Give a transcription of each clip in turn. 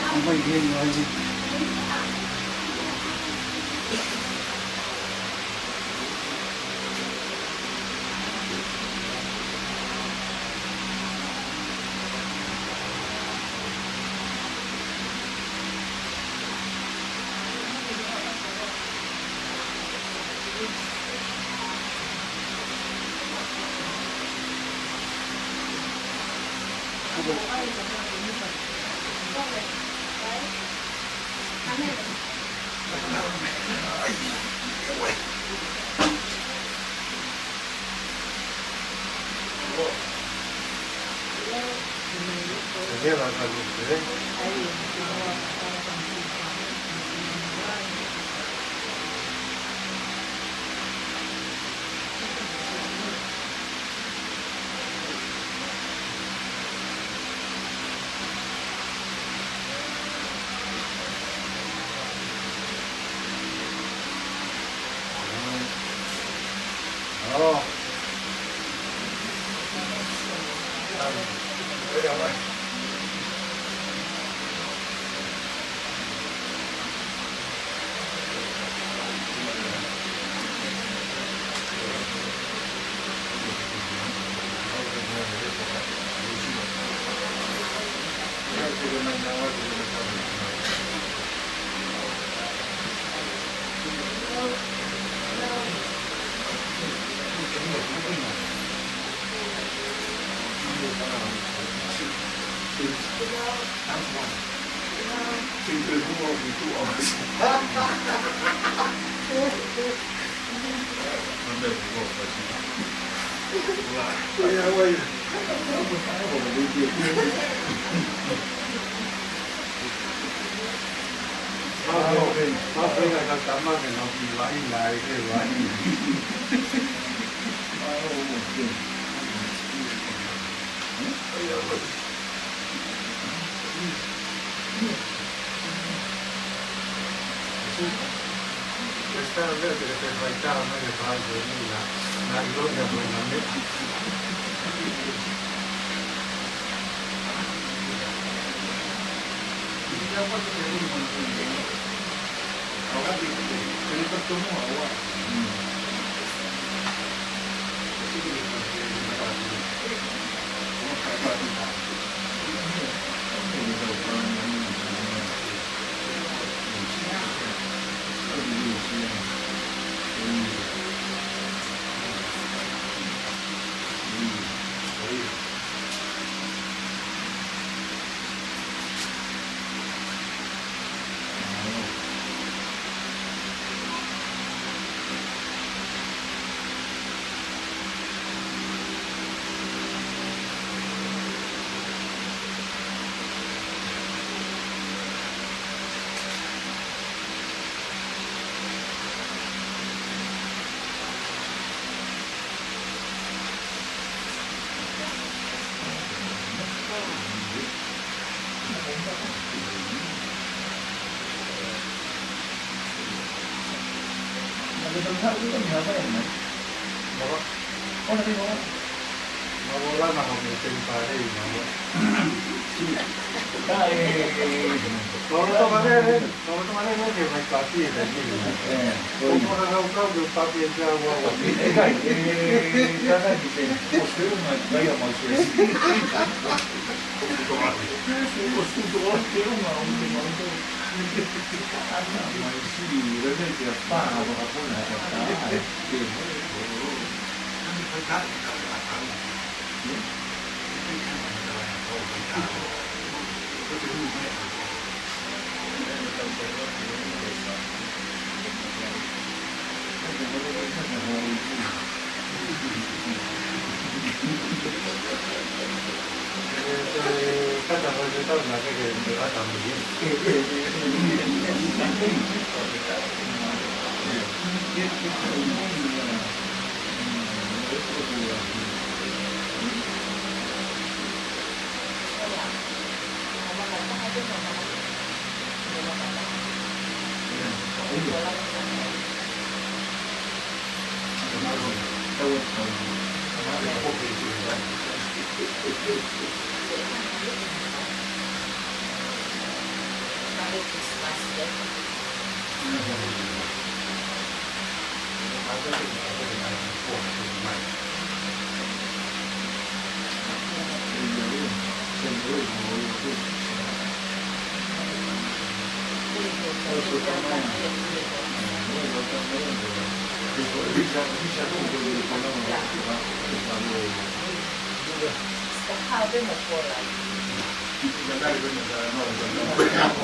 không phải riêng người gì Thế là cần thế. Đó. Đây là vậy. Nó phải là cái tấm mà nó bị vãi lại cái vãi. Questa è vero che per fare non è facile, la gloria poi non è. Staccavamo fuori. Magari prima della 9,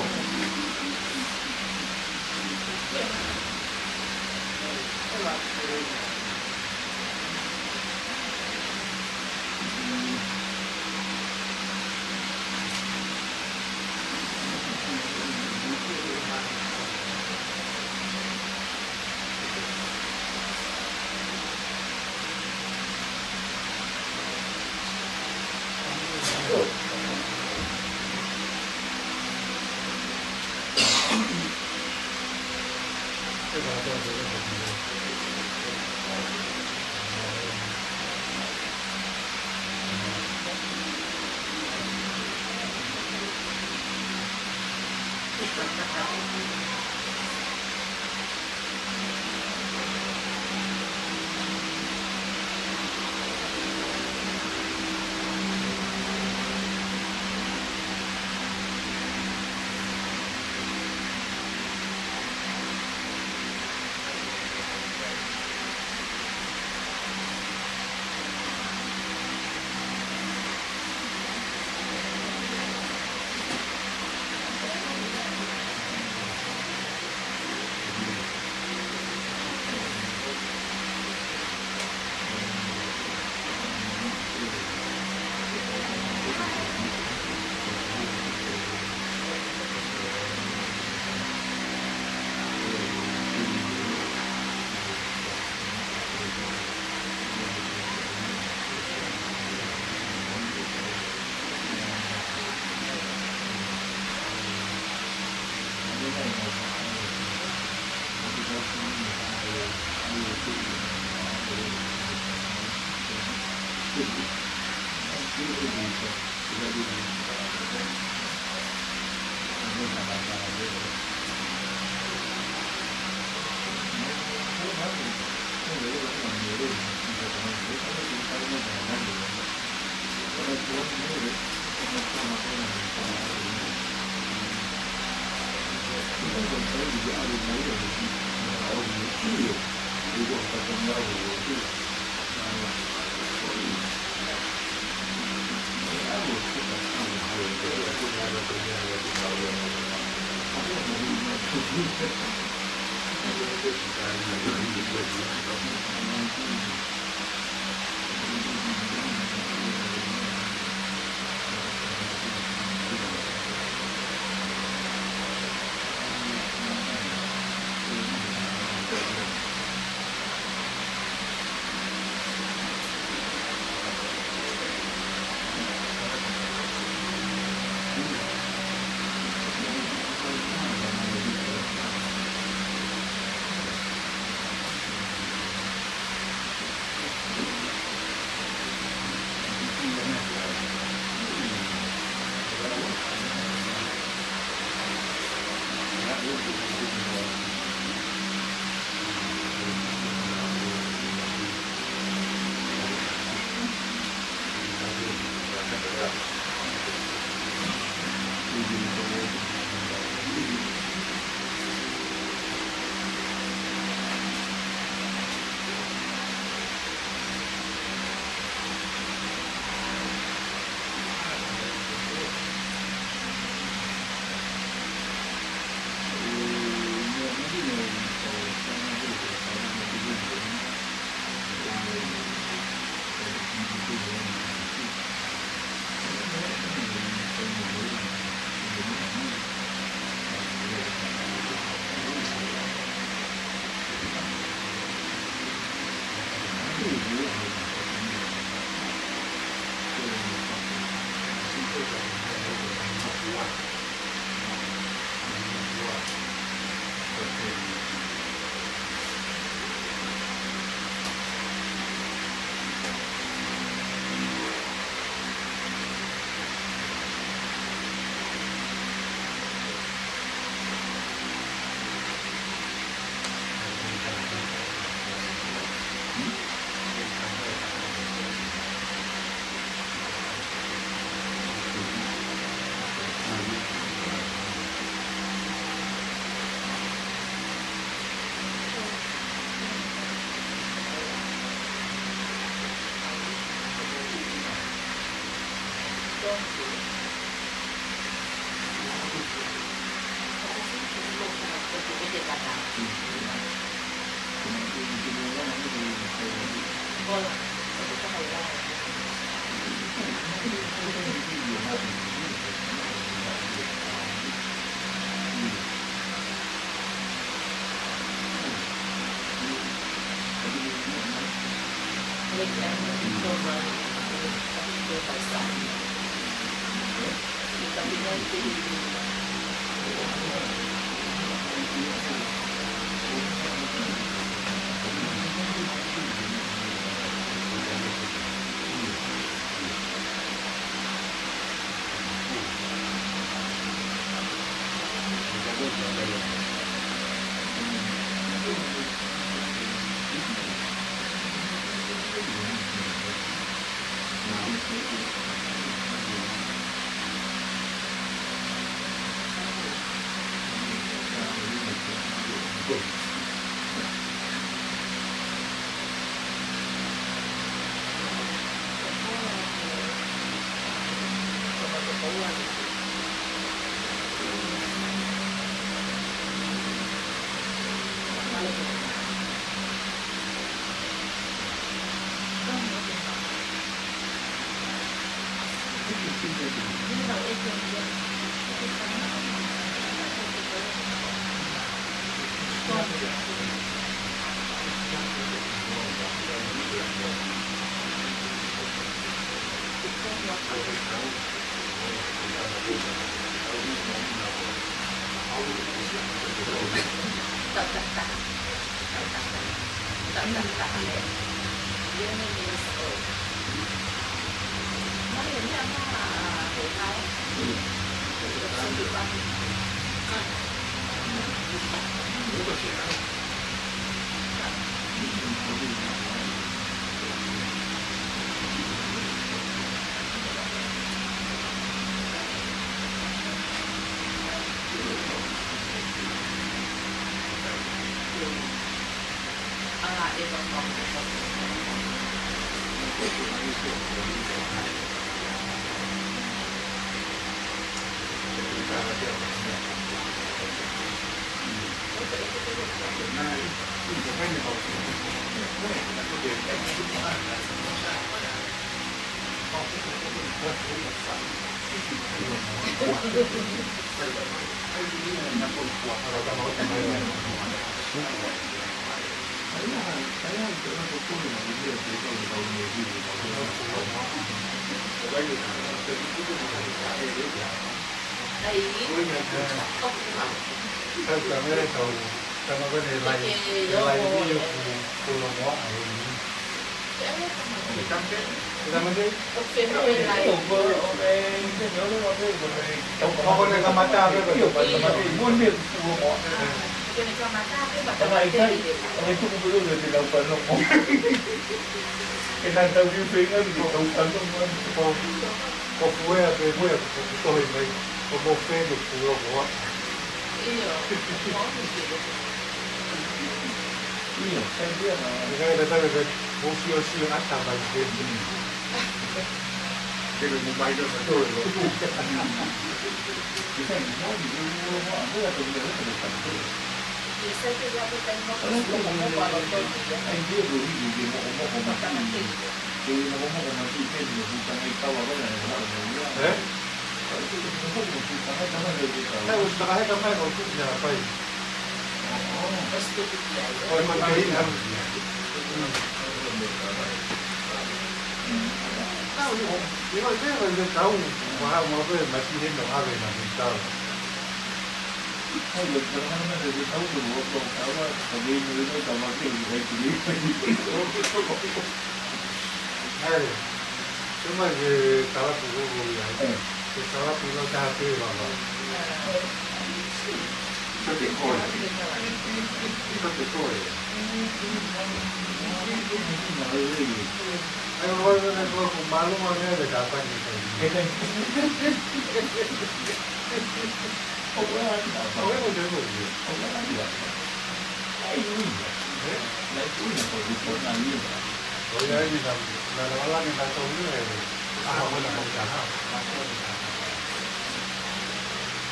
Wala mo ka ha.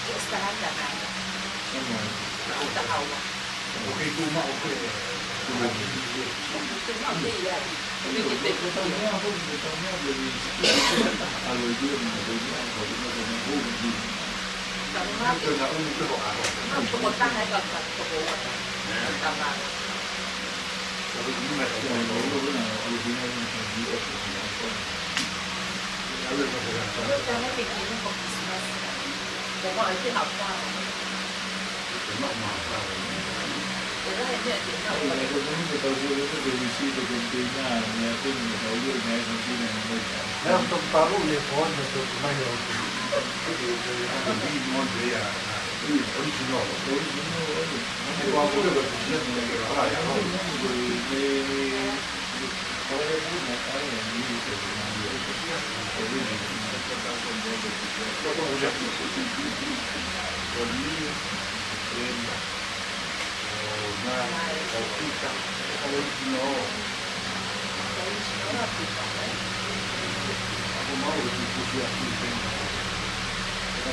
Iustahan ka na. Nakakawa. Okay, tuma, okay. Hindi yan. Kumikipit ko to. Pumunta na ikaw sa tukuan. Tama. Kami pikirin ko Christmas. Kung ano yung hapwa. Pero hindi natin na. Era un parole con mai originale. E quando lo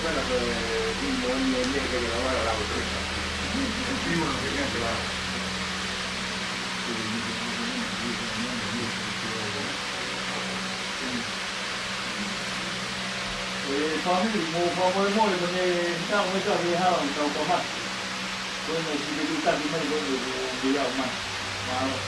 quella che ogni mese che lavora la autrice il primo non si neanche la fammi il muore con le diciamo che già vi ha un po' con le possibilità di me di ma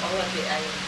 Ahora que hay.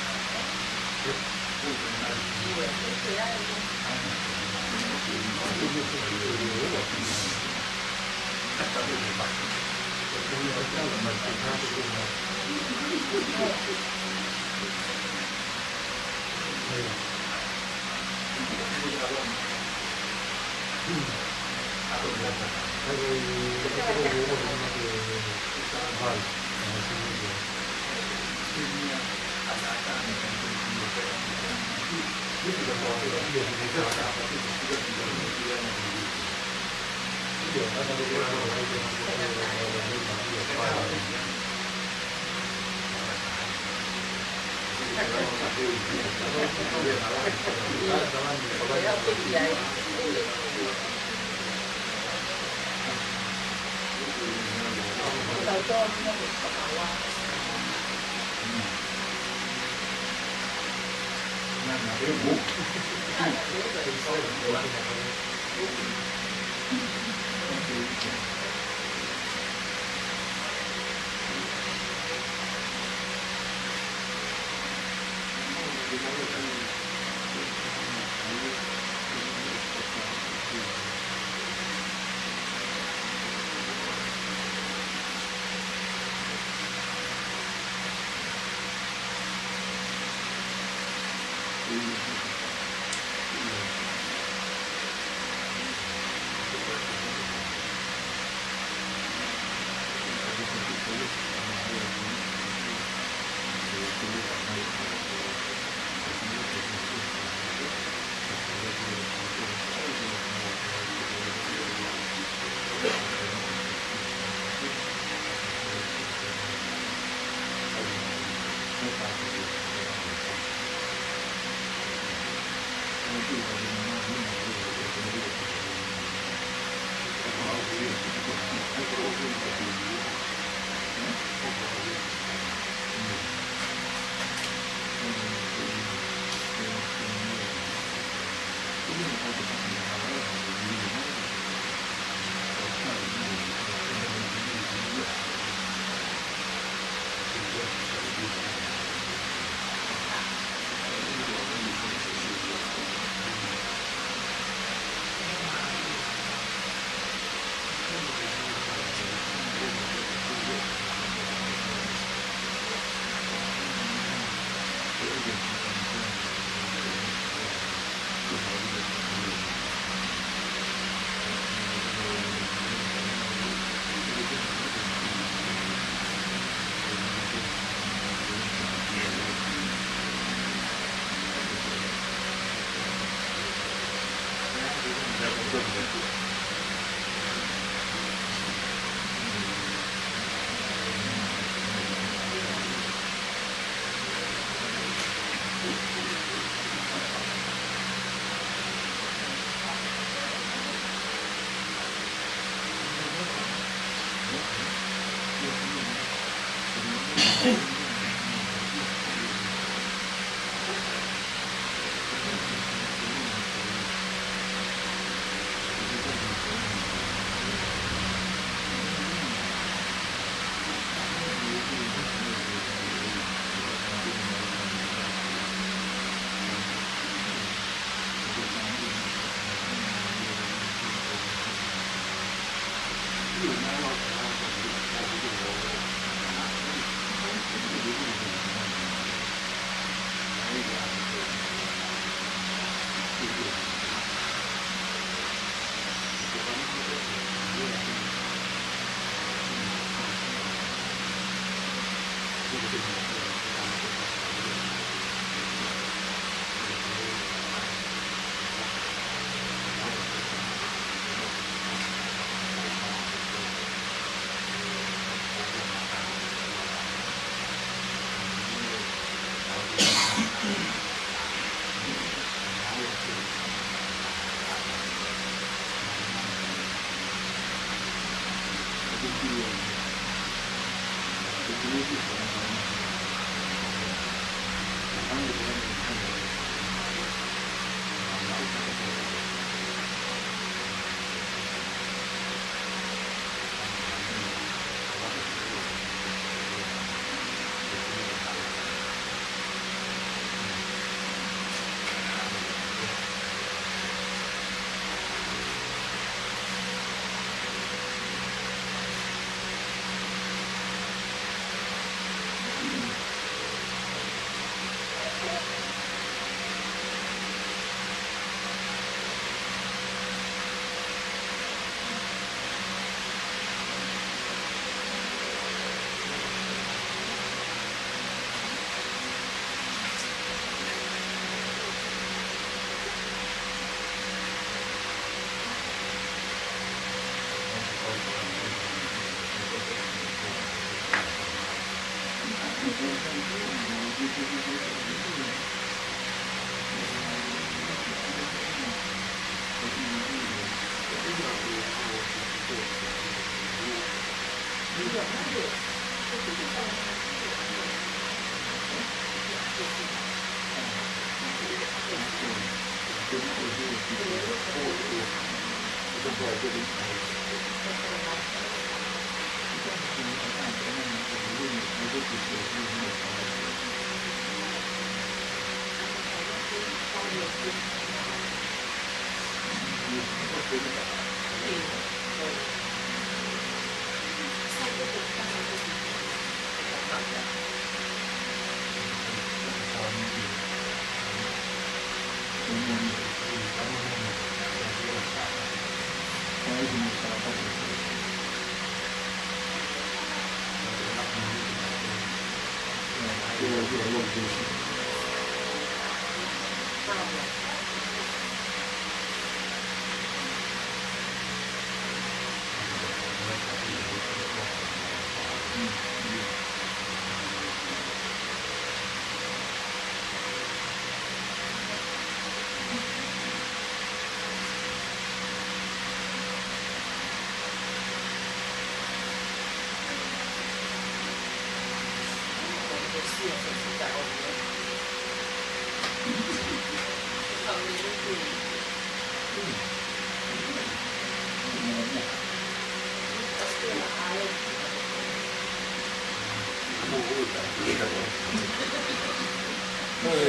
Noi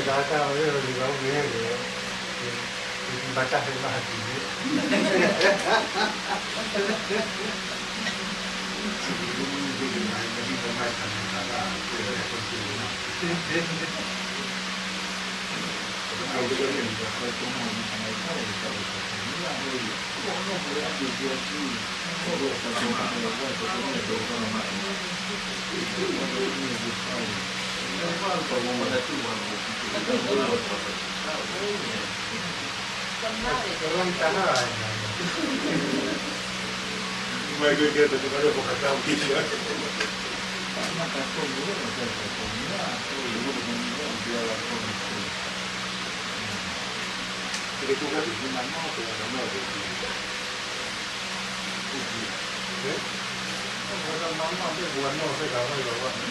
da casa vero di bambini di baciare i matti. Ma che detto che volevo portare un video. Ma cazzo, perché tu capisci una moto e una moto Guarda mamma che buono se la vai guarda.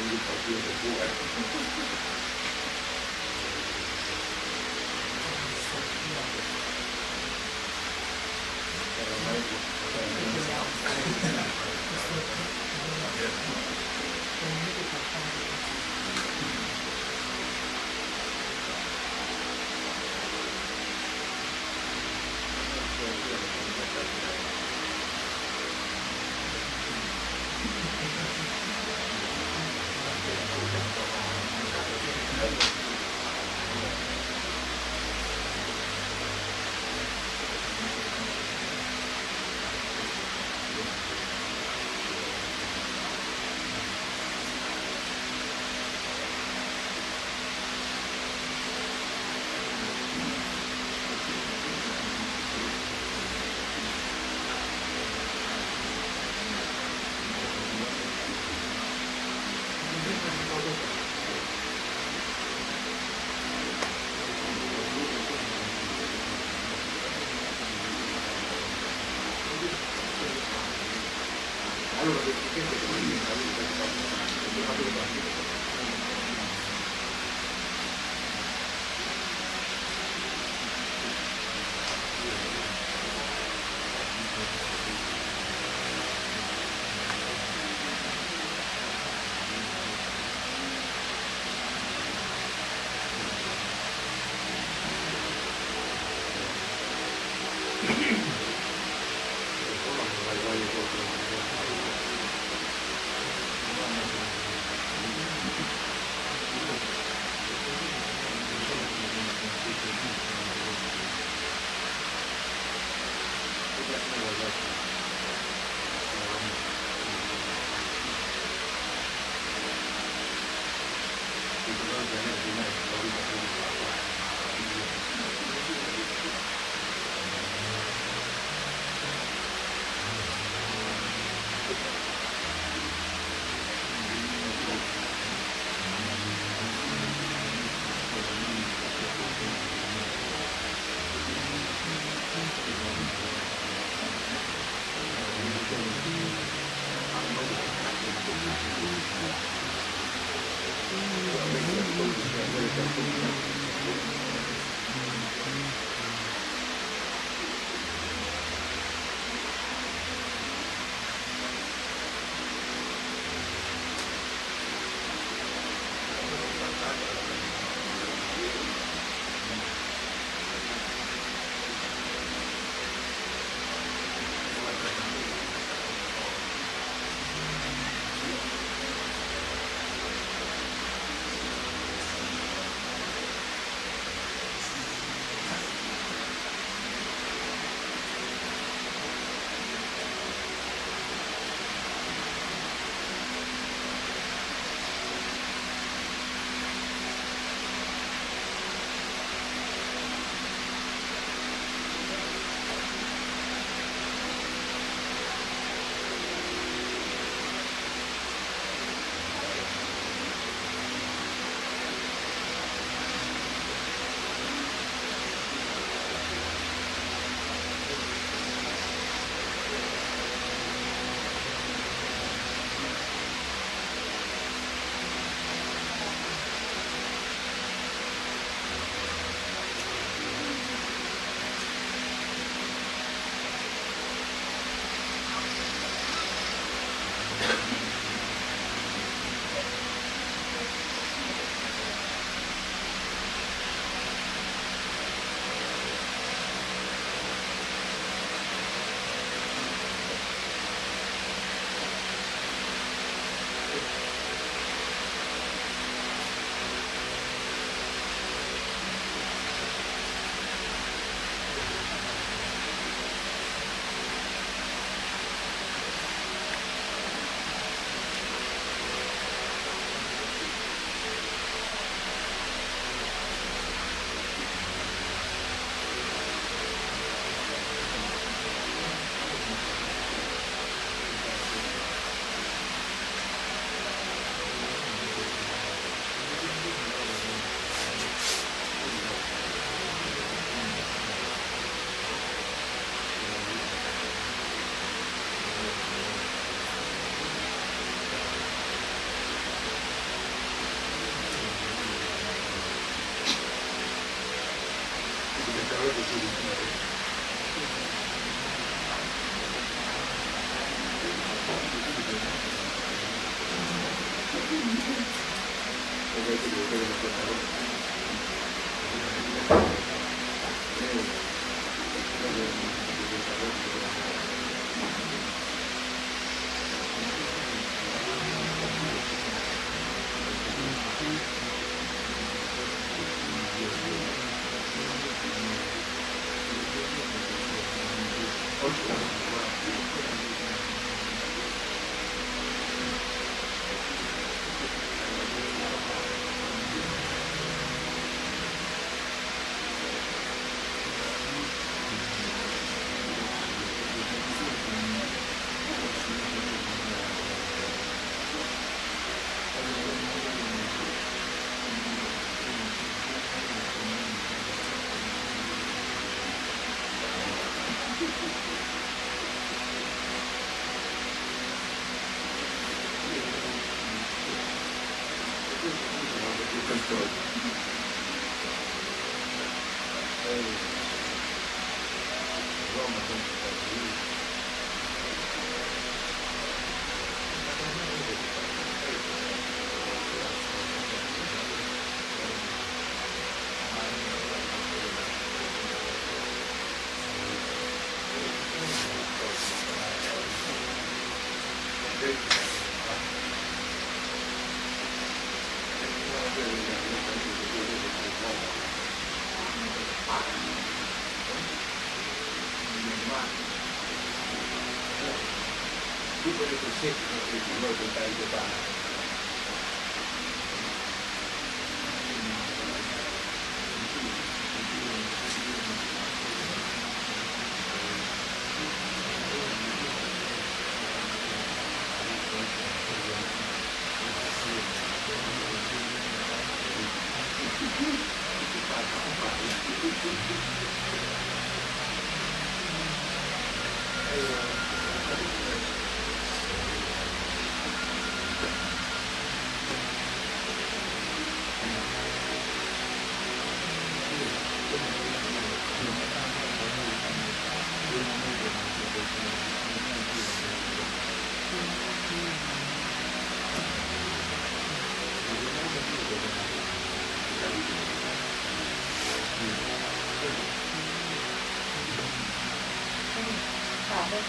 一口气就过来。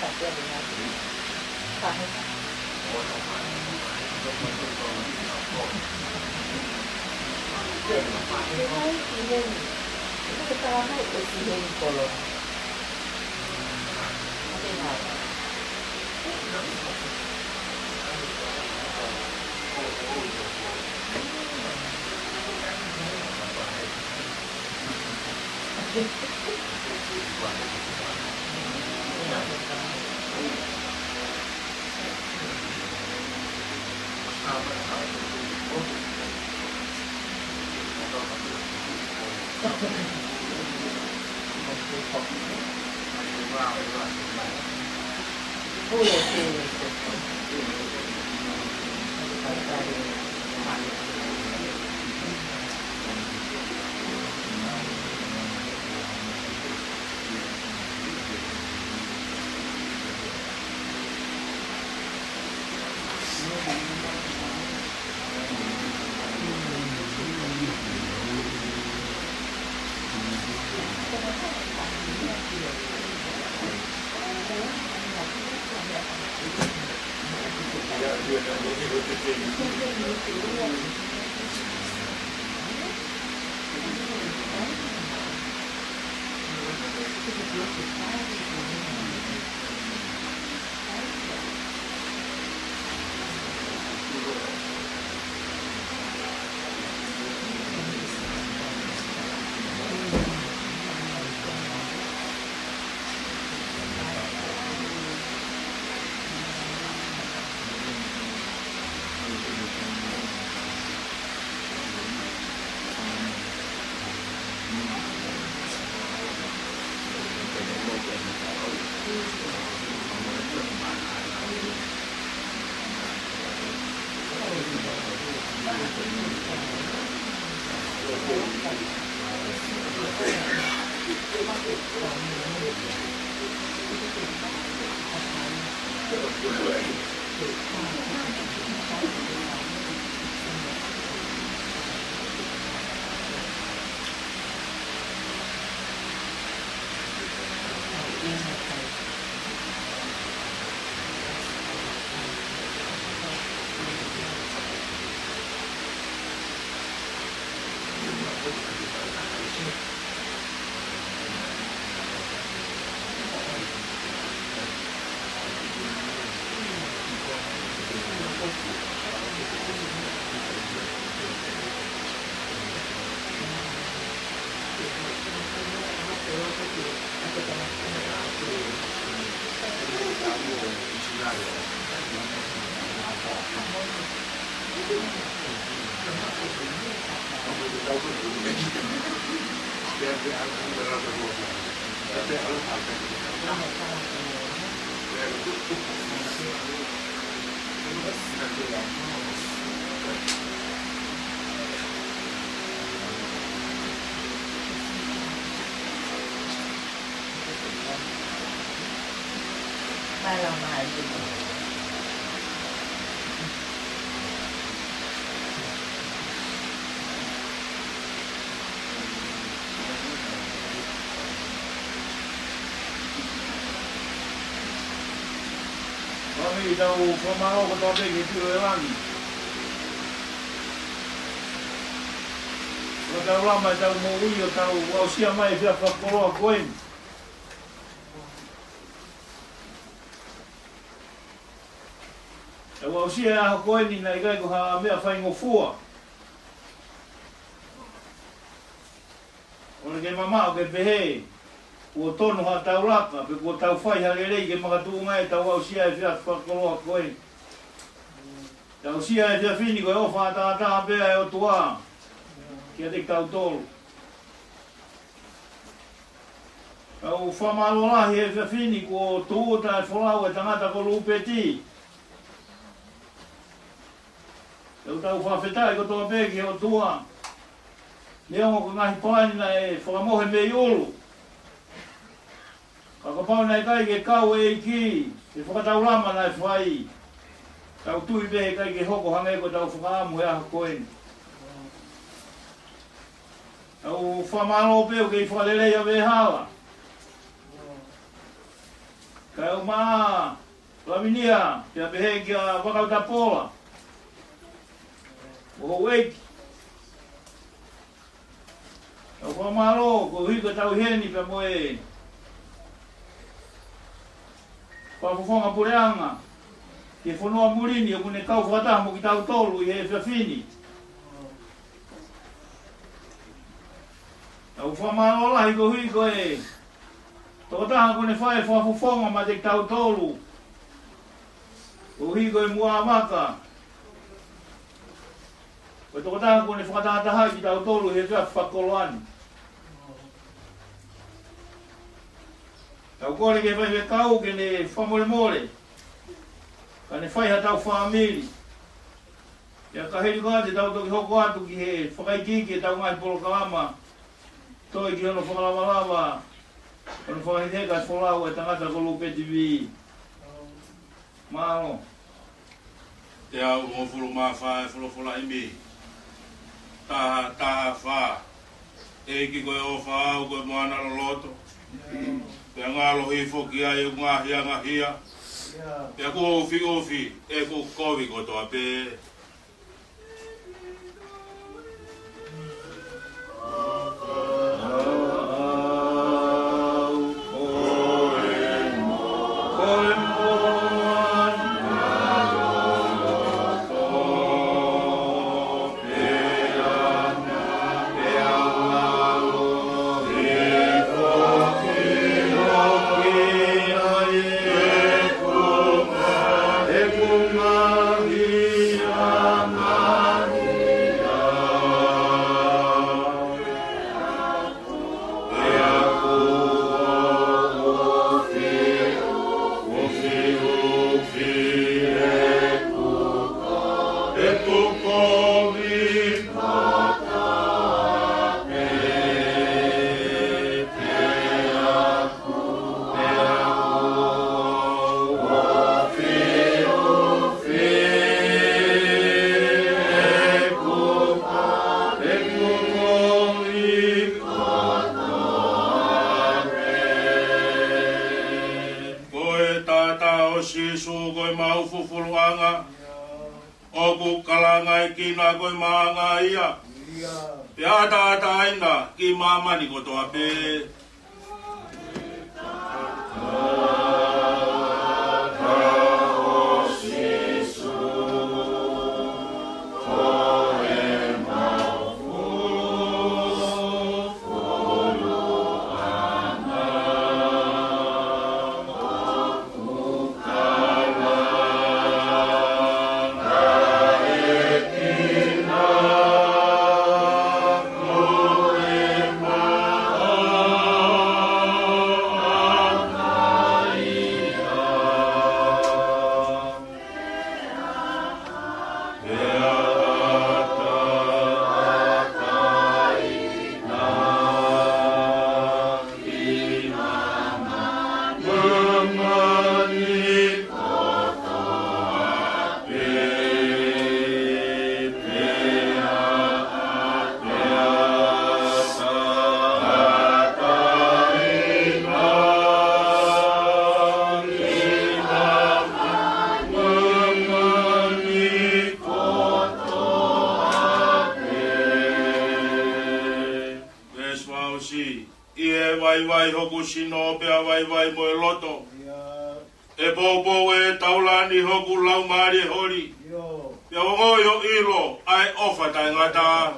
ตัดเตือนหรือไงตัดให้เด็กไม่ให้กินเองจะตามให้ไปกินเองก่อนเลยไม่เป็นไรพูดเลย บ้านเรามาอยู่ Kami tahu pemau ketopeng itu orang. Kalau lama tahu mau iyo tahu wau siapa yang siapa kalau koin. Wau siapa koin ni nak ikai ko ha mea fai ngofua. Orang ke mama ke behe. Ko tono ha tau laka, pe ko tau fai halelei ke makatu ngai tau au sia e fia whakoloa koe. Tau sia e fia fini koe ofa ata pea e o tua. Kia te tau tolu. Tau whamalo lahi e fia fini ko tuuta e wholau e tangata ko lupeti. Tau whawhetai ko toa peki e o tua. Leongo ko ngahi paani na e whakamohe me iulu. Kakapau nai kai ke kau e ki, e whakatau lama nai whai. Tau tui behe kai ke hoko hange ko tau whakaamu e aha koen. Tau whamalo peo ke i whakalelei a wehala. Kai o maa, laminia, pia behe ki a wakauta pola. O weiki. Tau whamalo, ko hiko tau heni pia moe. Whafufonga pureanga, ke whanua murini o kune kau whataha mo ki tau tolu i he whiawhini. Tau whamalo lahi ko hui ko e, tokataha kune whae whafufonga ma te tau tolu. Ko hui ko e mua amaka. Ko tokataha kune whakataha ki tau tolu i he whakoloani. Tau kore ke whai kau ke ne whamore more. Ka ne whai ha tau whamiri. Ia ka heri koa te tau toki hoko atu ki he whakaiki ke tau ngai polo kalama. Toi ki hono whakalama lava. Hono whakahiteka wholau e tangata ko lupeti vi. Malo. Te au mo fulu ma whae fulu fula imi. Taha wha. E ki koe o whaau koe moana lo loto. Pea ngalo hifo ki ai ngahia. Pea ko ofi, e ko kovi ko toa pe. Maria. fuluanga. Oku kalanga ikina koe maanga ia. Pea tātaina ki mamani kotoa pe. Vai hoku sino pea vai moe loto. E popo e taulani hoku lau maari hori. Pea ongoio ilo ai ofa tai ngata.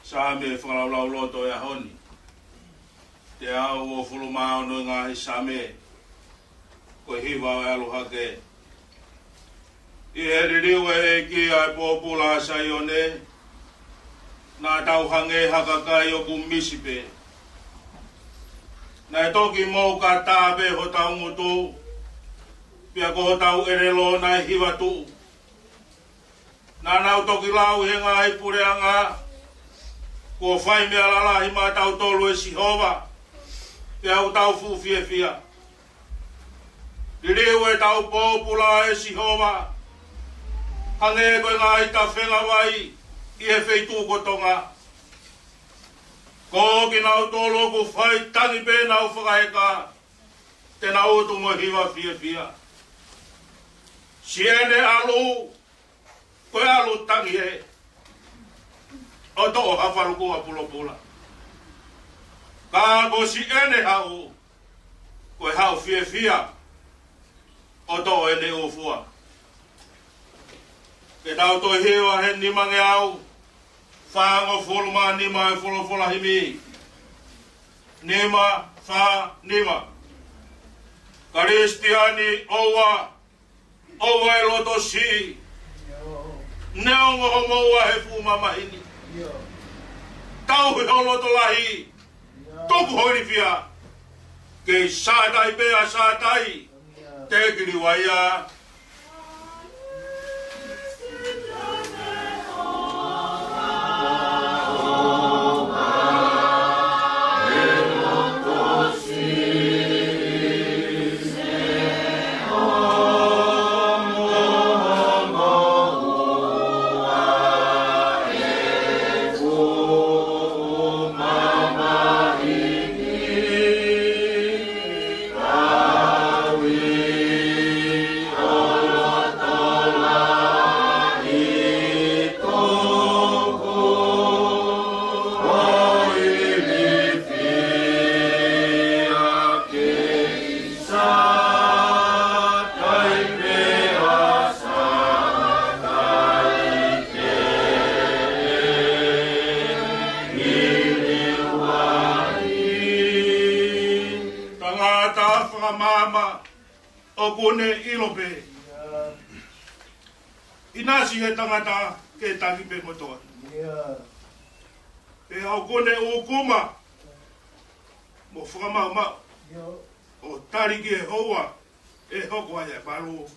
Same whakalau loto e honi. Te au o fulumao no ngahi same. Koe hiwa o aloha ke. I heririwe e ki ai popula sai o ne. Nā tau hange hakakai o kumisipe. Nā toki mou ka tāpe ho tau ngutu. Pia ko tau erelo nai hiwa tu. Nā nau toki lau he ngā ipureanga. Ko whai mea lalahi mā tau tolu e Sihova. Pea u tau fufie fia. Ririu e tau popula e Sihova. Hange koe ngā ita whenga wai. I he wheitu kotonga. Ko ki nau tolu ku whai tangi pē nau whakaheka. Te nau utu mo hiwa fia fia. Siene alu. Koe alu tangi he. O to o hawaru kua pulo pula. Ka ko si ene hau. Koe hau fie fia. O to ene o fua. Ke tau toi hewa he nimange au. Whaango fulma nima e fulo fula himi. Nima, wha, nima. Karistiani owa. Owa e loto si. Neongo homoa he fuma mahini. Tau he holoto lahi. Toku hori fia. Ke sātai pēa sātai. Te kiri waia. whakamama o kone ilope. Inasi he tangata ke taki pe motoa. E au kone o kuma mo whakamama o tariki e hoa e hoko ai e paro.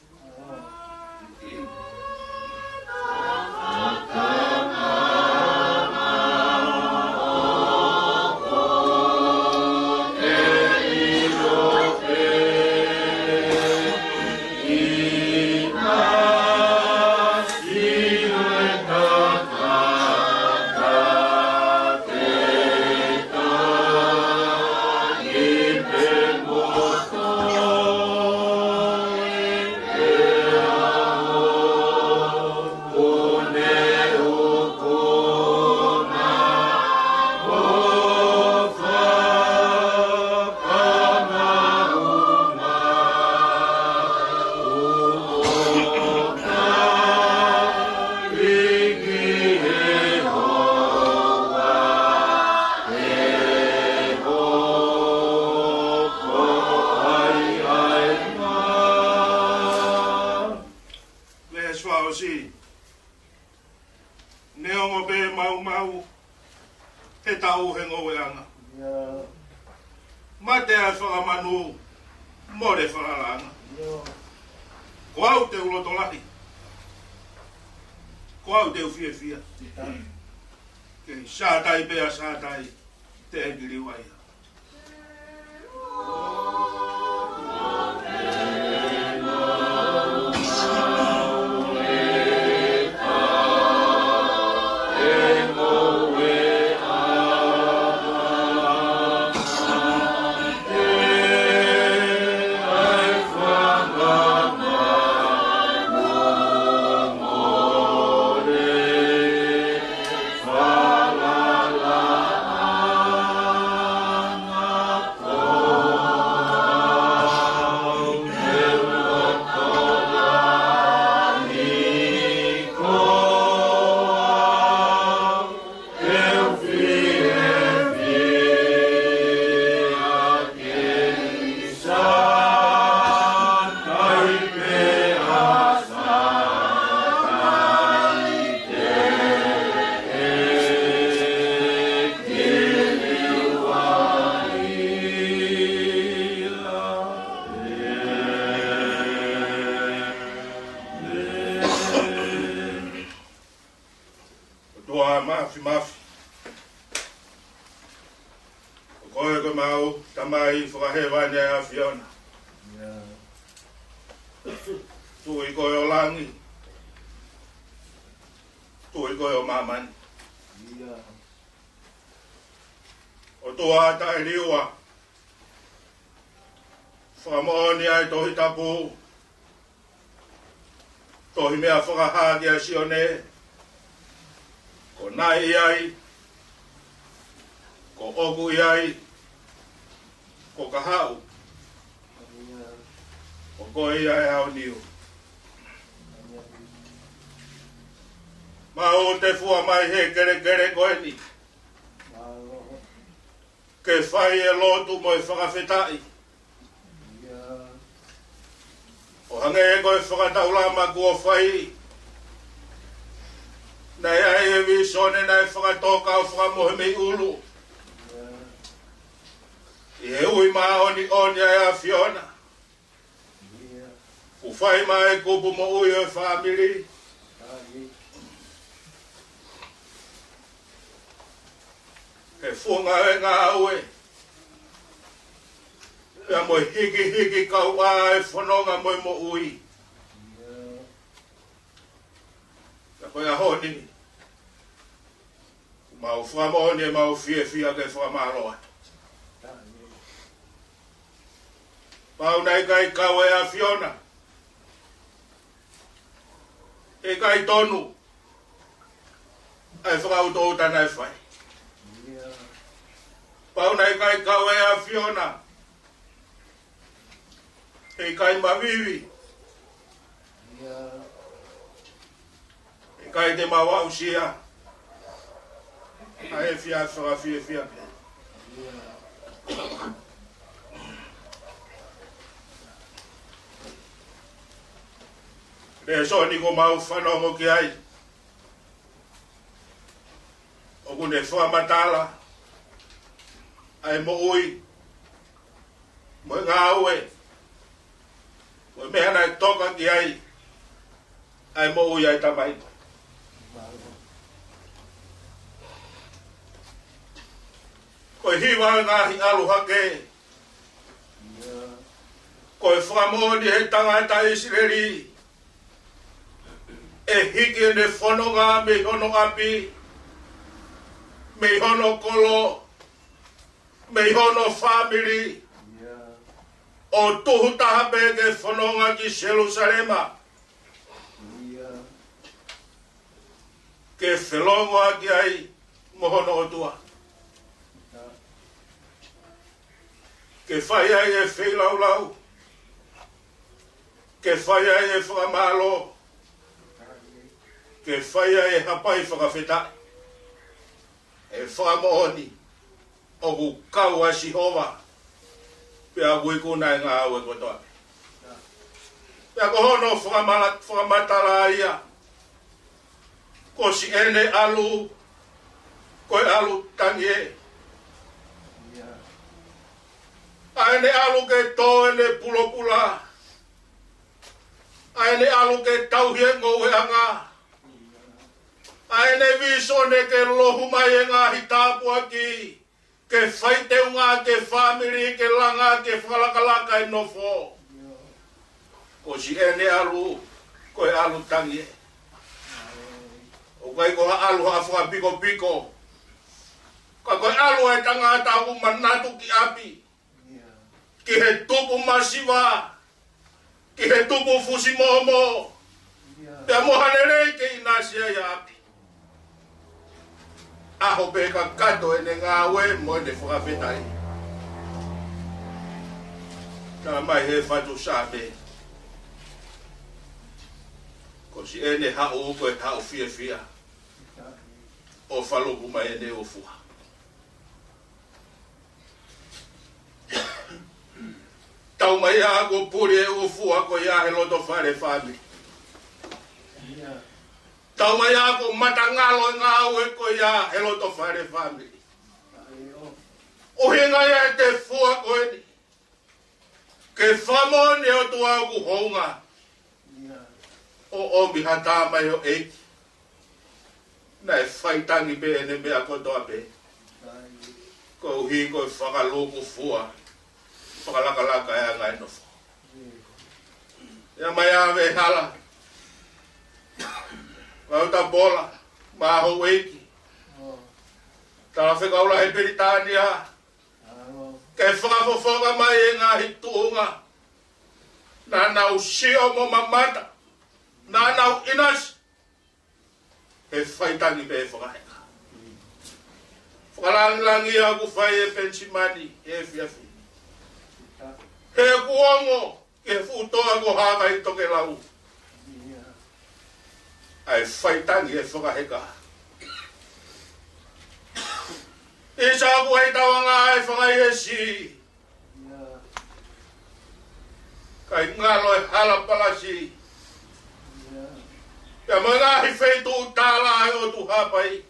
Sione ko nai ai ko ogu ai ko kahau ko koi ai au niu ma o te fua mai he kere koeni ke fai e lotu mo e whakawhetai o hange e koe whakataulama kua whai nei ai e visone nei whakatoka o whakamohe mei ulu. I he ui maa oni ai a Fiona. U whai maa e kupu mo ui o whamiri. He whunga e ngā ue. Ia mo hiki kau a e whanonga mo ui. Koe a honi. Mau whamoni e mau fia ke whamaroa. Mau nei kai kau e a Fiona. E kai tonu. Ai whakautou tanai whai. Pau nei kai kau e a Fiona. E kai mawiwi. Kai te mawa usia. Ai fia fia. Le so ni ko mau whanau mo ki ai. O kune whamatala. Ai mo ui. Mo ngā ue. Mo mea nai toka ki ai. Ai mo ui ai tamai. Ko hiwa ngahi alu hake. Ko whamoni he tangata Israeli. E hiki ne whanonga me hono api. Me hono kolo. Me hono family. O tuhu taha peke whanonga ki Jerusalema. Ke whelongoa ki ai mohono o tua. Ke whai ai e whelaulau. Ke whai ai e whakamalo. Ke whai ai e hapai whakawhetai. E whakamohoni. O ku kau a Sihova. Pea wiku nai ngā aue kotoa. Pea ko hono whakamatala ia. Ko si ene alu. Ko e alu tangi e. Aene alu ke tō ene pulopula. Aene alu ke tauhie ngou e anga. Aene viso ne ke lohu mai e ngā hitapua ki. Ke whaiteunga, ke family, ke langa, ke whalakalaka e nofo. Ko si ene alu, ko e alu tangi e. O kai ko ha alu ha whaka piko piko. Ka koe alu e tangata ku manatu ki api. Ki he tupu masiwa. Ki he tupu fusimomo. Pea mohane rei ke inasia i api. Aho peka kato ene ngā we mo ne whakawhetai. Tā mai he whatu sāpe. Ko si ene hau uko e hau fia fia. O whaluku mai ene o fua. Tau mai a ko puri e o fua ko ia he loto whare whame. Tau mai a ko matangalo ngā ue ko ia he loto whare whame. O hinga ia e te fua ko eni. Ke whamone o tu au ku hounga. O omi hata mai o eiki. Nai whaitangi pe ene mea kotoa pe. Ko uhi ko whakaloku fua. Whakalakalaka e a ngai nofo. Ia mai a me hala. Wauta bola. Maho eiki. Tala whekaula he Peritania. Ke whakafofoka mai e ngā hituunga. Nā nau sio mo mamata. Nā nau inas. He whaitangi pe e whakaheka. Whakalangilangi a ku whai e pensimani. He fiafi. He kuongo. Ke futoa ko haka i toke lau. Ai whaitangi e whakaheka. Isa ku hei tawanga e whakai e si. Kai ngalo e hala palasi. Ia mga hifeitu tala e o tu hapai.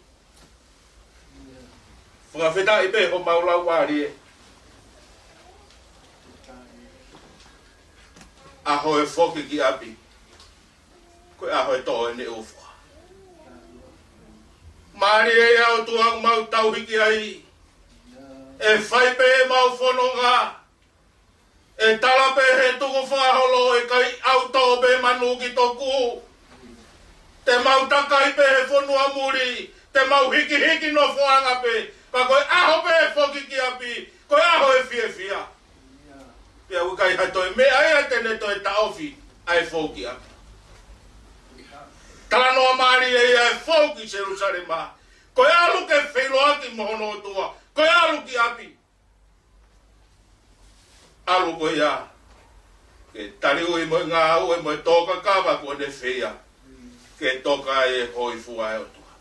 Whakawheta i pe ho maulau wari e. Aho e whoki ki api. Koe aho e toa ne uwha. Mari e au tuang mau tau hiki ai. E whai pe e mau whanonga. E tala pe he tuku whaholo e kai au tau pe manu ki toku. Te mau takai pe he whanua muri. Te mau hiki hiki no whanga pe. Ka koe aho pe e whoki ki api. Koe aho e fie fia. Pea ukai hatoi mea ea tene toi taofi. Ai whoki api. Tala noa maari e ia e whoki Jerusalema. Koe alu ke wheloaki mohono tua. Koe alu ki api. Alu koe ia. Ke tari ui mo ngā ue mo toka kawa ko ne whia. Ke toka e hoi fua e o tua.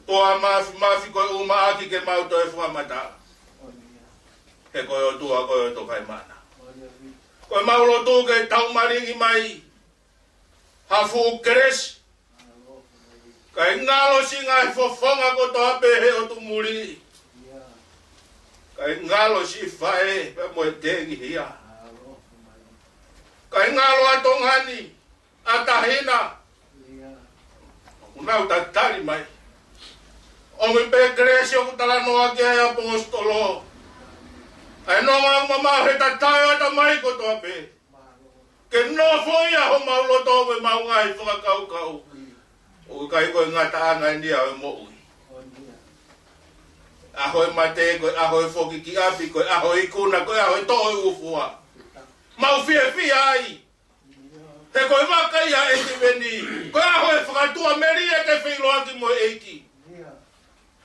Toa mafi koe uma aki ke mauto e fua mata. He koe o tua koe o toka e mana. Koe maulo tu ke tau maringi mai. hafu keres kai ngalo singa fofonga ko to ape o tu muri kai ngalo si fae pe mo tengi hia kai ngalo atongani atahina una utatari mai o me pe kresio kutala no ake apostolo ai no mama heta tayo ta mai ko to ape ke no foi a ho maulo to me maungai fo kau kau o kai ko ngata anga ndia o mo a ho mate ko a ho fo ki api ko a ho ikuna ko a ho to u fua mau fie ai te ko ma kai a e veni ko a ho fo ka tu ameria te fe lo aki mo eki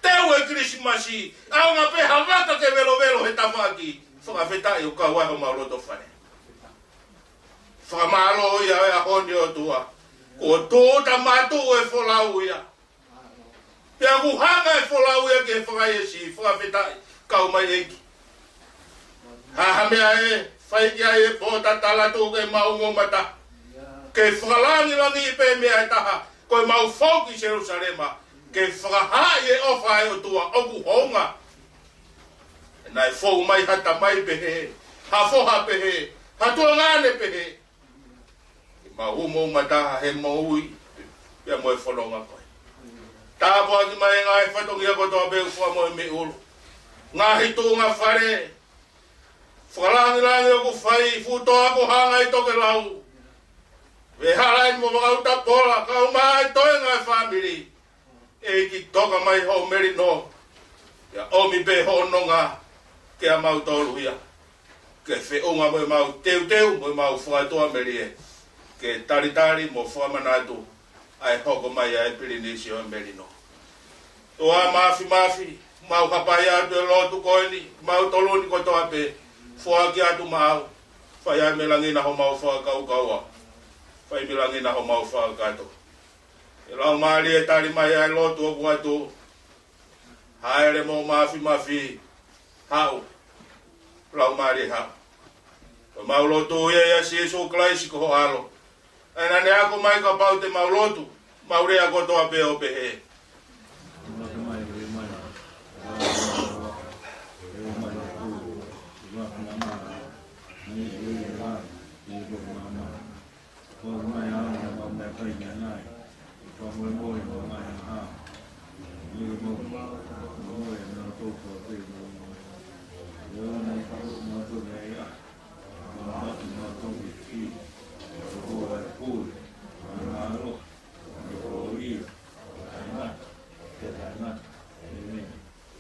te o krismasi a nga pe havaka ke velo he tafaki fo ka feta e ka wa ho maulo to fane Famalo ya a honi o tua. O toda matu e folau ya. Te aguhanga e folau ya ke whakai e si, whakawhetai, kau mai eki. Hahamea e, whaikia e pota talatu ke maungo mata. Ke whakalangi langi i pe mea e taha, koe mau whauki Jerusalema. Ke whakahai e ofa e o tua, oku honga. Nai whau mai hata mai pehe, hafoha pehe, hatua ngane pehe. Ma umo mata he moui ya mo folonga ko ta bo ki mai ngai fa to ya ko to be fo mo me ul nga hitu nga fare folang lang ko fai fu to ko ha ngai to ke lau we halai mo ba uta pola ka mai to nga family e ki to ka mai ho meri no ya o mi be ho no nga ke mau to lu ya ke fe o nga mo mau teu mo mau fo to meri ke tari mo fo manado ai hoko mai ai Pirinisio Merino. Toa mafi mau kapaya do lo tu koini mau toloni ko to ape fo aki atu mau fa ya melangi na ho mau fo kau fa melangi na ho mau fo kato e la mali e tari mai ai lo tu ko atu haere mo mafi hau la mali ha mau lo tu ya si so clásico ho alo ana ne ako mai ka paute maulotu maure ako to ape ope he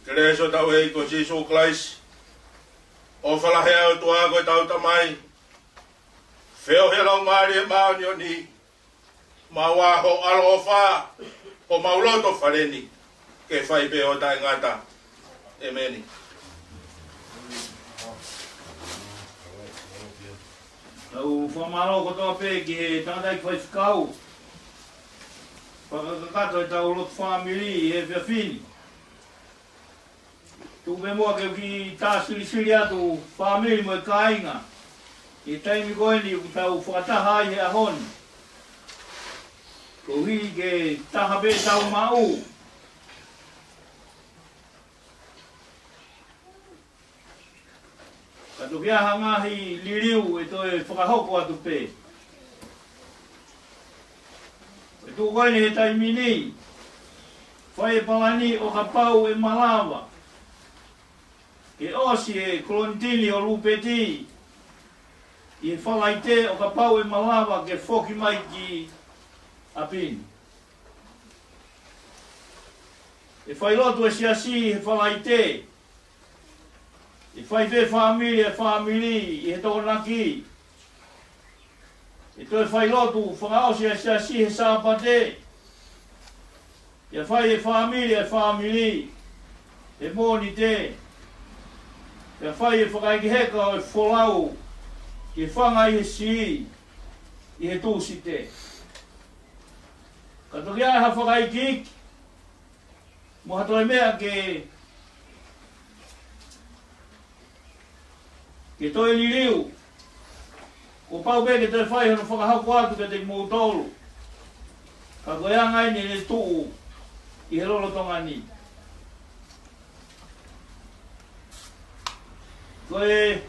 Kreso tau hei ko Jesu Christ. O whalahea o tua koe tau tamai. Wheo he lau maari e maoni o ni. Maua ho alo o wha. Ho mauloto whareni. Ke whai pe o tai ngata. Emeni. Tau whamaro ko toa pe ki he tātai kwai whakau. Whakakato e tau lot whamiri he whiawhini. Tu me moa ke ki tā siri atu whamiri mo e kāinga. I taimi koeni ku tau whakataha i he ahoni. Ko hi ke taha pe tau mau. Kato kia hangahi liriu e toi whakahoko atu pe. E tu koeni he taimi ni. Whai e palani o ka pau e malawa. Ke osi e kolontini o lupeti. I e whalaite o ka pau e malawa ke whoki mai ki apini. E whailotu e siasi e whalaite. I whai te whamiri i he tōnaki. I toi whailotu whangaosi e siasi he sāpate. I whai e whamiri e mōni te. Ia whai e whakaiki heka o e wholau ki whanga i he si i he tūsi te. Ka toki ai ha whakaiki iki, mo hato e mea ke toi liriu. Ko pau pe ke toi whai hana whakahauko atu ke te mōtolu. Ka koe anga ini ne tuu i he lolo tonga ni. Koe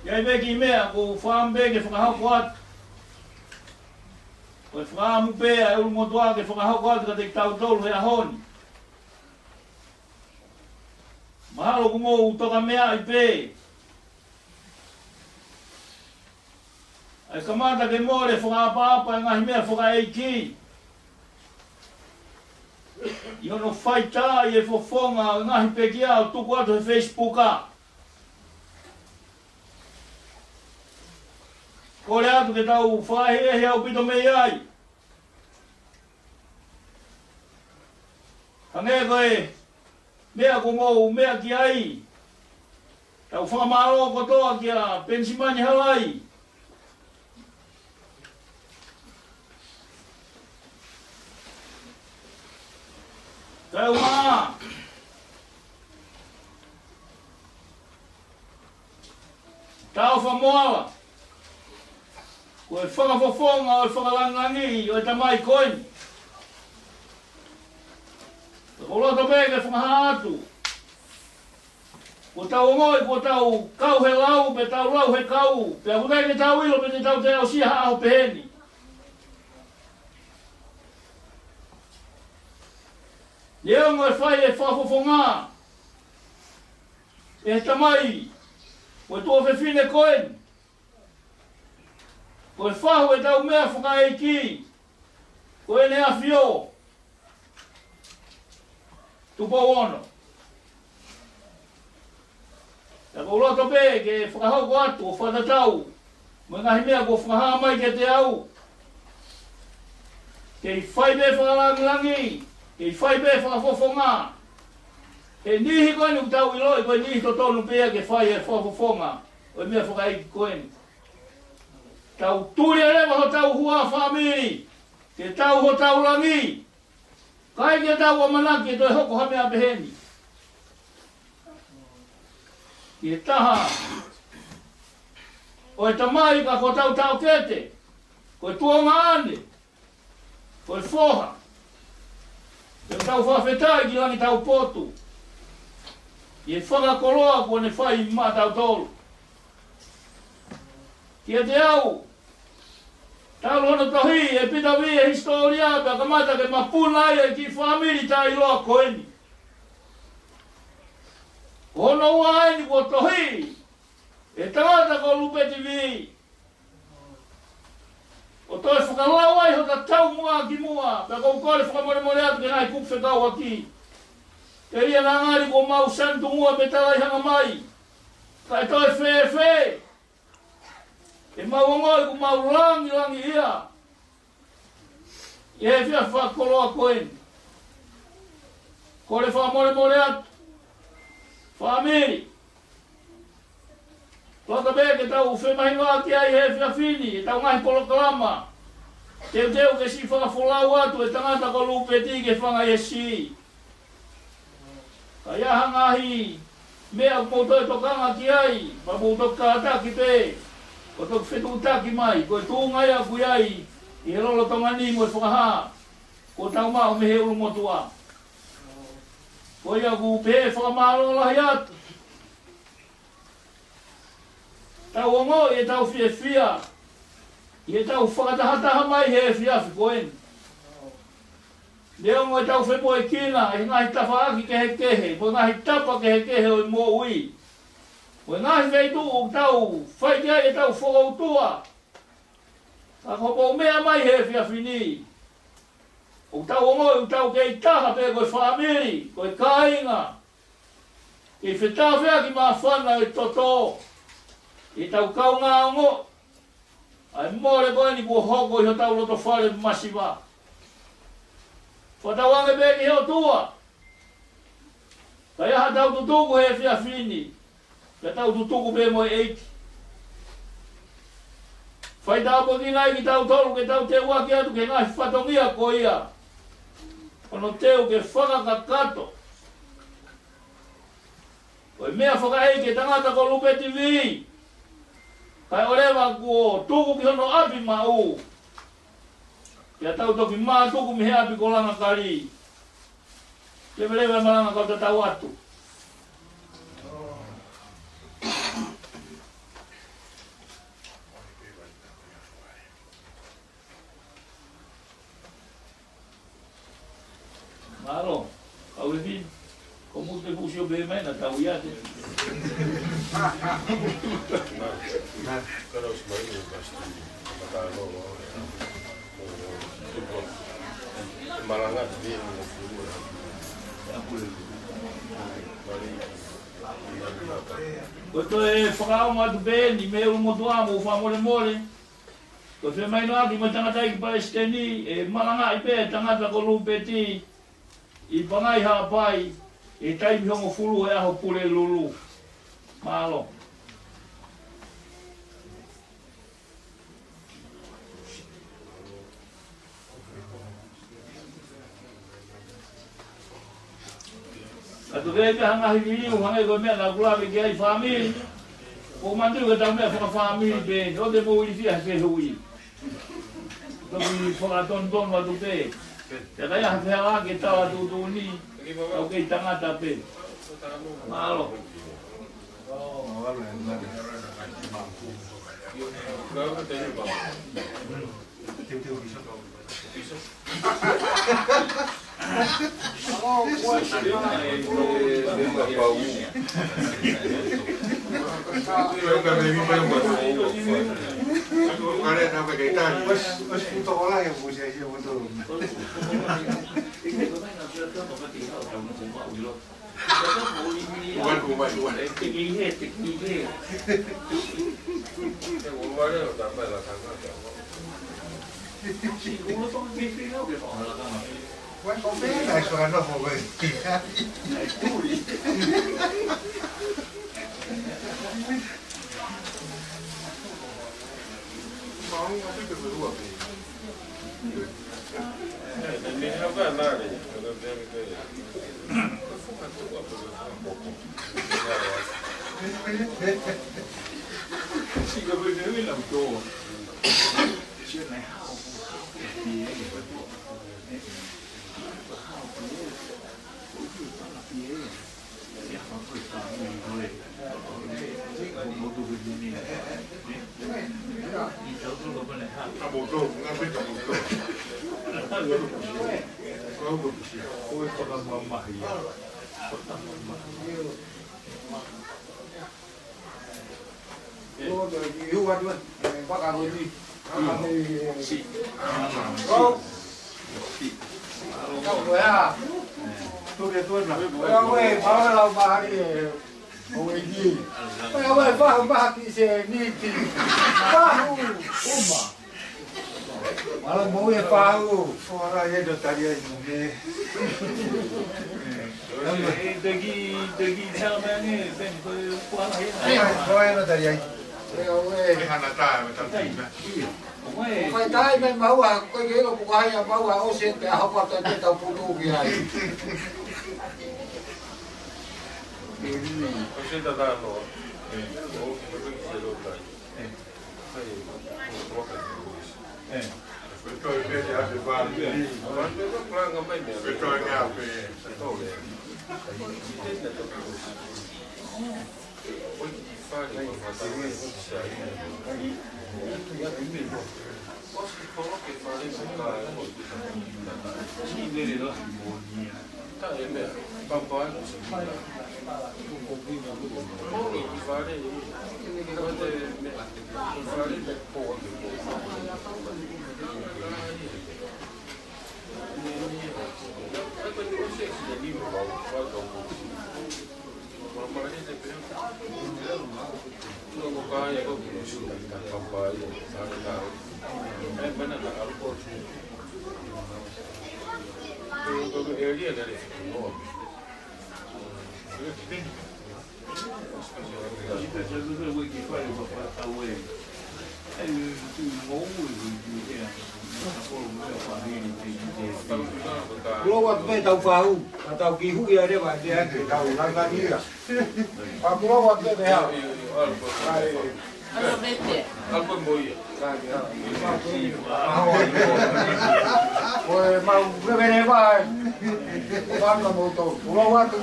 iai beki mea ko whaambeke whakahauko atu. Koe whakaamu pēa e ulu motua ke whakahauko atu ka te tau tolu hea honi. Mahalo ku mou toka mea i pē. Ai kamata ke more whakaapa e ngahi mea whakaeiki. I ono whaita i e fofonga ngahi peki au tuku atu he Facebooka. Kore atu ke tau whahe au pito mei ai. Hange koe mea ko mou mea ki ai. Tau whakamaro kotoa ki a Pensimani halai. Tau maa. Tau whamoala. Koe whakafofonga o whakalangangi o e tamai koini. Ko loto peke whakahatu. Ko tau ngoi, ko tau kau he lau, pe tau lau he kau. Pe a kutai ke tau ilo, pe te tau te au siha aho peheni. Leo ngoi whai e whafofonga. E tamai. Ko tua whewhine koini. Ko e whahu e tau mea whakaeiki. Ko e ne awhio. Tupo ono. E ko loto pe ke whakahauko atu o whatatau. Mo ngahi mea ko whakahaa mai ke te au. Ke i whai pe whakalangilangi. Ke i whai pe whakafofonga. E nihi koeni ku tau iloi, koe nihi to tonu pea ke whai e whakafofonga. O mea whakaeiki koeni. Tau turi rewa ho tau hua whamiri. Ke tau ho tau langi. Kai ke tau o manaki e toi hoko hame a beheni. Ke taha. O e tamai ka ko tau tau kete. Ko e tuonga ane. Ko e foha. Ke tau whawhetai ki langi tau potu. Ke whakakoloa ko ne whai ma tau tolu. Ke te au. Tau lono tohi e pita vi e historia pe kamata ke mapuna e ki famili ta iloa koeni. Ono ua eni ko tohi. E tangata ko lupeti vi. O toi whakalau ai ho ta tau mua ki mua. Pe ko ukore whakamore more atu ke nai kupse kau aki. Ke ria nangari ko mau santu mua pe talai hanga mai. Kai toi fe. E mau ngoi ku mau langi ia. E fia whakoloa koeni. Kore whamore atu. Whamiri. Lota beke tau whemahinga ki ai he fia fini. E tau ngahi polokalama. Teu ke si whakafolau atu e tangata ko lupeti ke whanga yesi. Ka iaha ngahi. Mea kumoutoe tokanga ki ai. Mamoutoe kāta ki pe. Ko tok fetu taki mai, ko tunga ia ku ai, i he lolo tongani mo e whakaha, ko tau maa me he ulu motua. Ko ia ku pe whakamaro lahi atu. Tau ongo i e tau fia, i e tau whakatahataha mai he fia koeni. Leo mo e tau whepo e kina, e ngahi tawhaaki kehe, ko ngahi tapa kehe o i mo ui. O ngahi veitu o tau whai kia e tau whakautua. Ka hopo mea mai he fia fini. O tau ongo o tau kei taha pe koe whamiri, koe kāinga. E whetā whea ki maa whana e toto. E tau kau ngā ongo. Ai more koe ni kua hoko i ho tau loto whare masiwa. Whatawange pe ki heo tua. Ka iaha tau tutuku he fia fini. Ka tau tutuku pe mo e eiti. Whai tau po ki nai ki tau tolu ke tau te waki atu ke ngai whatongia ko ia. Ono teu ke whakakato. Koe mea whakaei ke tangata ko lupe TV. Kai orewa ko tuku ki hono api mau. Ya tau toki maa tuku mi he api ko langa kari. Lewe malanga kau tatau atu. Malo, kau lebih. Como te puso bem na tauiate. Kalau semuanya pasti kalau malangat dia Koto e whakao matu pēni me uru motu amo o whamore more. Ko te mai noa ki ma tangata i ki Palestini e malanga i pē tangata ko lupeti i pangai hapai e taimi hongo furu e aho pure lulu. Malo. Kato kei me hanga hiri u hanga koe mea na kulawe ki ai whamiri. O mandu ka tau mea whaka whamiri pē, o te mou i fia he hui. Toki whakatonton watu pē. Te kai aha whea ake tawa tūtū ni. Au kei tangata pē. Malo. Quán con bé lại xoắn vào một người. Món nó thích được luộc thì. Mình không có ăn nào đấy, nó đem cái nó không ăn được vào một Chỉ có bây giờ mới làm đồ. Chuyện này hao thì Một đồ, nó biết cả một đồ. Có một chiếc. ôi con làm mầm mày. Ô, rồi hưu qua luôn. Bác ăn đi. Sì. Ô. Cậu rồi à? Tôi để tuân là. Ông ơi, báo lâu bà đi. Ông ấy gì? Ông ơi, bà thì sẽ đi thì. Bà hù. Ôm mà. Malah mau ya pau, orang yang dah tadi ni. Dagi theo này bên qua ấy. Kau yang tadi ai. Hana tai macam tu. Phải tay bên máu à, cái ghế là một ai à máu à, ô xin kẻ học vào tận trên tàu phụ tu kìa này. Você está dando, ou que você quer lutar, aí, Betul dia ada bahan ni. quando eu pelang gamai ni, Betul ni apa? tahu le, ini dah tahu. Oi, fale, mas aí, posso te falar que falei com o cara, Chỉ về đó. tá aí mesmo, papai, oi, falei, falei, pô, Keluar tu tàu pháo, tàu kỳ hú kia đấy bạn, Dia ada tahu langgan ni lah. à keluar tu đấy à. Ano vete? Ako mo iya. Oi, mau bebere vai. Quando molto. Uwatu.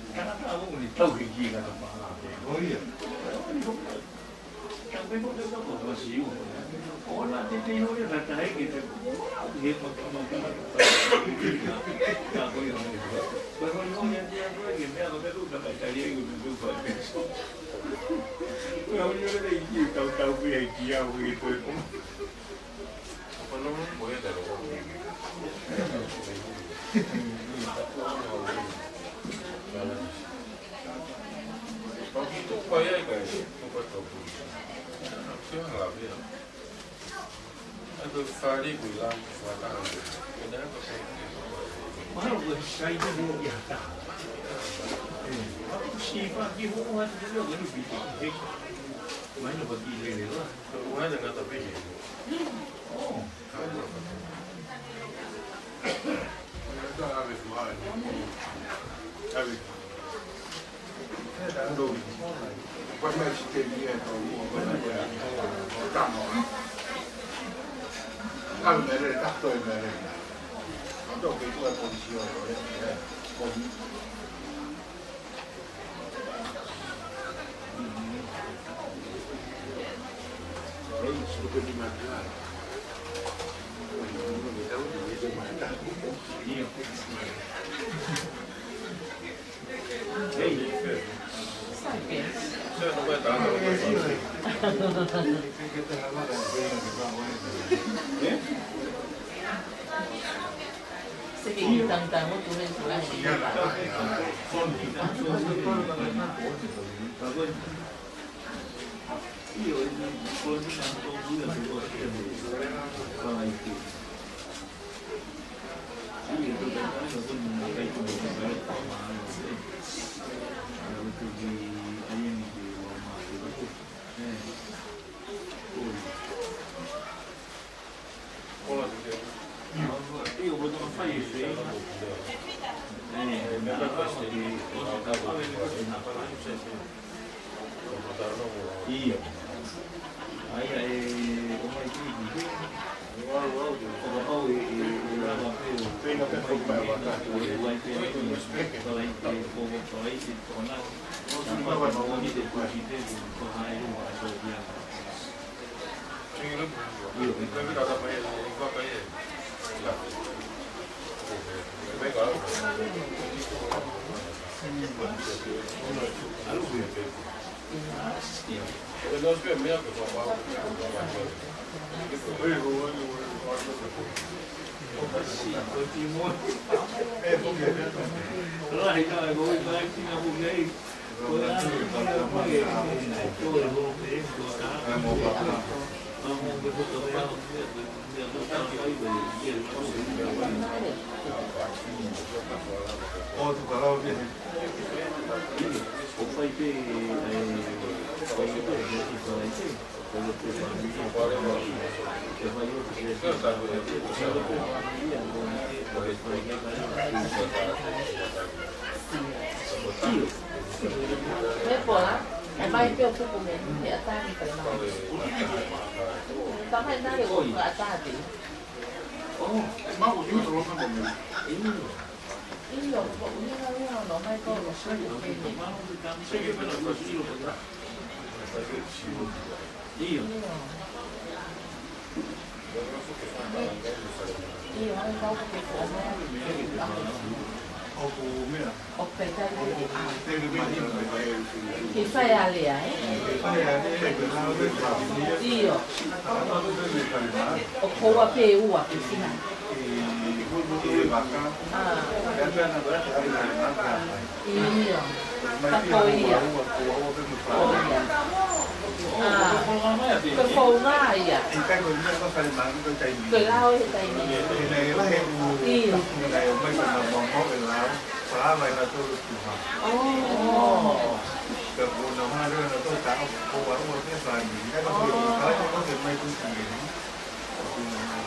Karena tahu ni tahu gigi kata Pak. Oh iya. Yang memang dia tahu masih. Orang tadi orang dah tahu gitu. Dia macam aku yang ni. Baru yang dia lagi dia ada tu dah cari gitu buat. Kau ni ada gigi tahu punya gigi apa gitu. Apa nama boleh tak? Itu payah kan? Bukan tahu. Siapa lagi? Ada kali bilang makan. Kenapa saya? Baru saya dia tak. Sifat dia bukan dia baru bikin. Mana bagi dia lah. Mana nak tapi? Oh. Itu habis mahal. Habis. Quando a gente teria tá bom. Allora, tanto è bene. Dopo che tu hai posizione, è isso che mi mangiare. Non mi devo dire mangiare. Io. Ehi, Sai che? Saya nak buat tak Sige, tang-tang mo tuloy sila hindi pa. io coordinato due io volevo fare il film io come dici Tengo que comprar bastante. Lah, mai più tu come di attacchi per noi. Come andare con attacchi? Ma io sono fatto Io non ho mai conosciuto quindi. Io non so che ho pensato che fai all'ia, Io ho covape ua piscina. Io tapoia. Cái phô nga vậy à? Cái người nó có phải mà tôi chạy Cười lao thì tay mình. thì này nó hay Io. này mấy cái mà bóng có cái lão xóa vậy là tôi được chủ được bộ nào hai đứa là tôi tạo cô bảo một cái phần cái có thể có thể mấy cái gì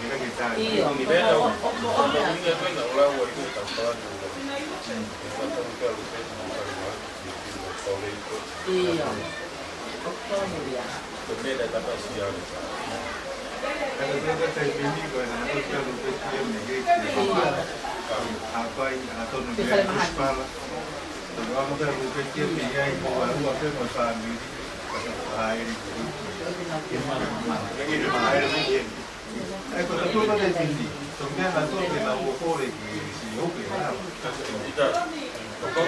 thì cái gì ta Io. Ni beda, ni beda, ni beda, Iya. Oktober. Berbeda tapi siang. Kalau kita terpilih kalau nak kita lupa dia negeri apa atau negeri municipal. Kalau kamu kan lupa dia dia itu baru apa masalah ini air itu. Air ini. Kalau tu kan terpilih. Sebenarnya nanti kita buku lagi si oke lah. Kita kau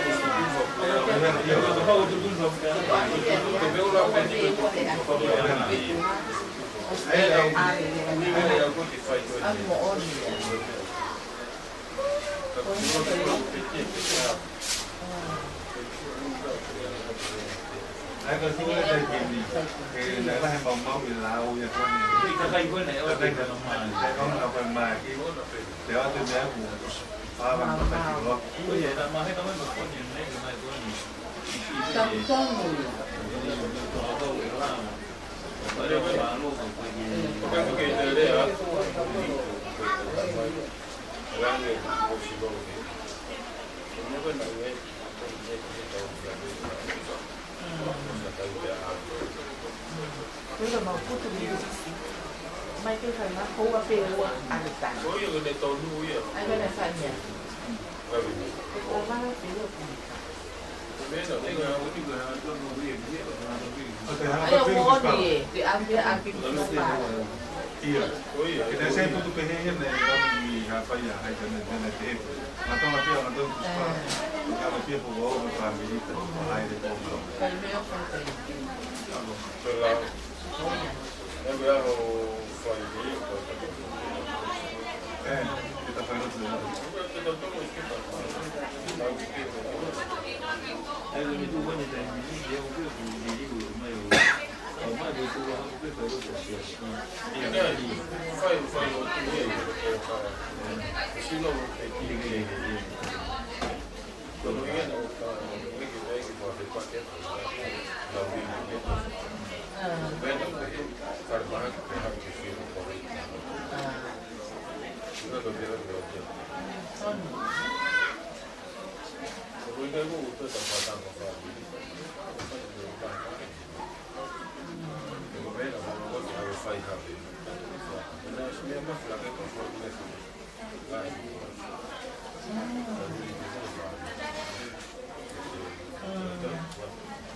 Kalau semua dari ini, daerah yang mau Laos ya kan. Kita kayak gue nih, orang kayak normal. Kalau apa lagi, dia tu dia buat. Faham tak kalau? Oh ya, nama kita kan bukan yang lain, cuma itu ni. Kampung. Ada baru bukan begitu dia. Orang ni mesti bawa. Ini pun nak buat. Bây mà phút thì mấy cái thằng nó khô qua phê qua ăn được tàn. Có những cái tàu nuôi à? Anh cái này phải nhỉ? Cô bác nó phí được. Bây giờ đây là những người ăn cơm nuôi gì biết Anh không có gì thì ăn cái nó vào. Iya. Kita saya butuh pengen dari kami apa ya, hai dan teh. Atau nanti orang tu kalau dia bawa kami itu, hai itu bawa. Cái mèo không phải. Rồi là em bây giờ phải đi Kita perlu dulu. Hay là mình tu cái này thì mình đi không biết gì đi đủ mà ở ngoài đi tu không biết phải đâu phải sửa. Cái này phải nó tu gì xin lỗi cái rồi cái này cái phải phải quan trọng là vì bên đó cái phải bán cái hàng cái gì nó có nó có cái đó rồi cái vụ tôi tập vào tăng vào cái bên đó nó có cái phải học nó sẽ mất là cái control này